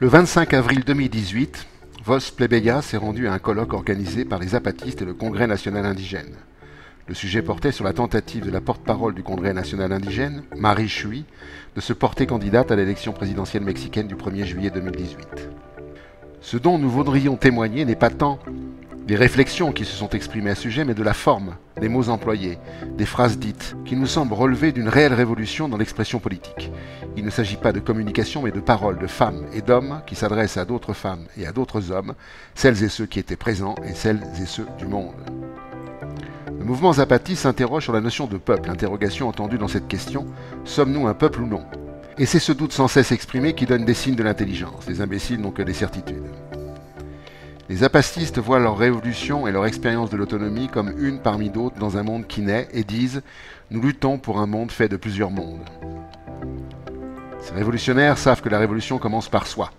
Le 25 avril 2018, Vos Plebeia s'est rendu à un colloque organisé par les zapatistes et le Congrès national indigène. Le sujet portait sur la tentative de la porte-parole du Congrès national indigène, Marie Chuy, de se porter candidate à l'élection présidentielle mexicaine du 1er juillet 2018. Ce dont nous voudrions témoigner n'est pas tant des réflexions qui se sont exprimées à ce sujet, mais de la forme, des mots employés, des phrases dites, qui nous semblent relever d'une réelle révolution dans l'expression politique. Il ne s'agit pas de communication, mais de paroles de femmes et d'hommes qui s'adressent à d'autres femmes et à d'autres hommes, celles et ceux qui étaient présents et celles et ceux du monde. Le mouvement zapatiste s'interroge sur la notion de peuple, interrogation entendue dans cette question, sommes-nous un peuple ou non? Et c'est ce doute sans cesse exprimé qui donne des signes de l'intelligence, les imbéciles n'ont que des certitudes. Les zapatistes voient leur révolution et leur expérience de l'autonomie comme une parmi d'autres dans un monde qui naît et disent « Nous luttons pour un monde fait de plusieurs mondes ». Ces révolutionnaires savent que la révolution commence par soi.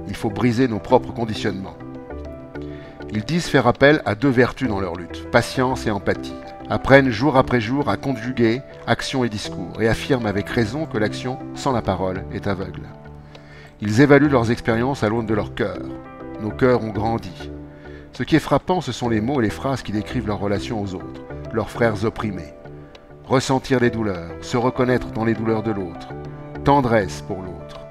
Il faut briser nos propres conditionnements. Ils disent faire appel à deux vertus dans leur lutte, patience et empathie. Apprennent jour après jour à conjuguer action et discours et affirment avec raison que l'action sans la parole est aveugle. Ils évaluent leurs expériences à l'aune de leur cœur. Nos cœurs ont grandi. Ce qui est frappant, ce sont les mots et les phrases qui décrivent leur relation aux autres, leurs frères opprimés. Ressentir les douleurs, se reconnaître dans les douleurs de l'autre, tendresse pour l'autre.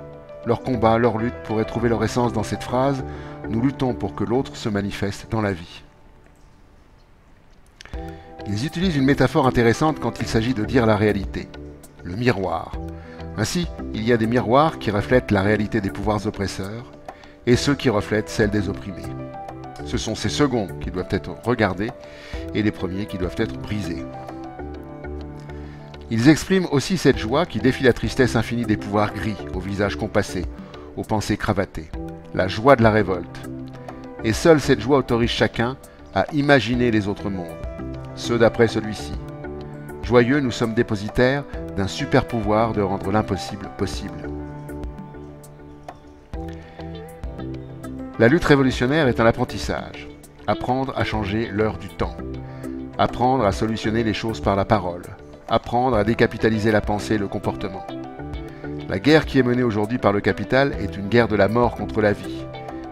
Leur combat, leur lutte pourraient trouver leur essence dans cette phrase « Nous luttons pour que l'autre se manifeste dans la vie ». Ils utilisent une métaphore intéressante quand il s'agit de dire la réalité, le miroir. Ainsi, il y a des miroirs qui reflètent la réalité des pouvoirs oppresseurs et ceux qui reflètent celle des opprimés. Ce sont ces seconds qui doivent être regardés et les premiers qui doivent être brisés. Ils expriment aussi cette joie qui défie la tristesse infinie des pouvoirs gris, aux visages compassés, aux pensées cravatées, la joie de la révolte. Et seule cette joie autorise chacun à imaginer les autres mondes, ceux d'après celui-ci. Joyeux, nous sommes dépositaires d'un super pouvoir de rendre l'impossible possible. La lutte révolutionnaire est un apprentissage. Apprendre à changer l'heure du temps. Apprendre à solutionner les choses par la parole. Apprendre à décapitaliser la pensée et le comportement. La guerre qui est menée aujourd'hui par le capital est une guerre de la mort contre la vie.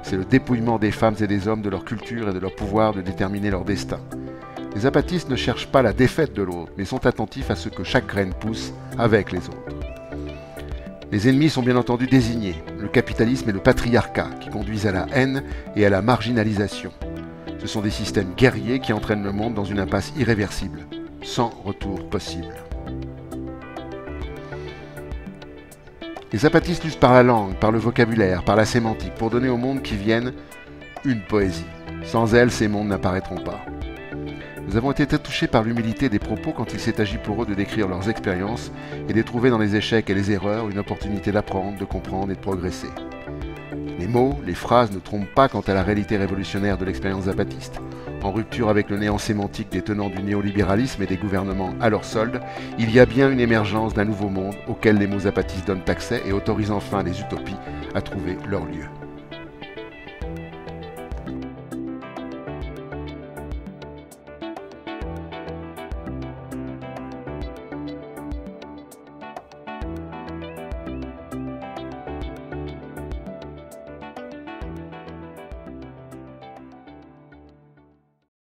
C'est le dépouillement des femmes et des hommes de leur culture et de leur pouvoir de déterminer leur destin. Les zapatistes ne cherchent pas la défaite de l'autre, mais sont attentifs à ce que chaque graine pousse avec les autres. Les ennemis sont bien entendu désignés, le capitalisme et le patriarcat, qui conduisent à la haine et à la marginalisation. Ce sont des systèmes guerriers qui entraînent le monde dans une impasse irréversible, sans retour possible. Les zapatistes luttent par la langue, par le vocabulaire, par la sémantique, pour donner au monde qui viennent une poésie. Sans elle, ces mondes n'apparaîtront pas. Nous avons été touchés par l'humilité des propos quand il s'est agi pour eux de décrire leurs expériences et de trouver dans les échecs et les erreurs une opportunité d'apprendre, de comprendre et de progresser. Les mots, les phrases ne trompent pas quant à la réalité révolutionnaire de l'expérience zapatiste. En rupture avec le néant sémantique des tenants du néolibéralisme et des gouvernements à leur solde, il y a bien une émergence d'un nouveau monde auquel les mots zapatistes donnent accès et autorisent enfin les utopies à trouver leur lieu.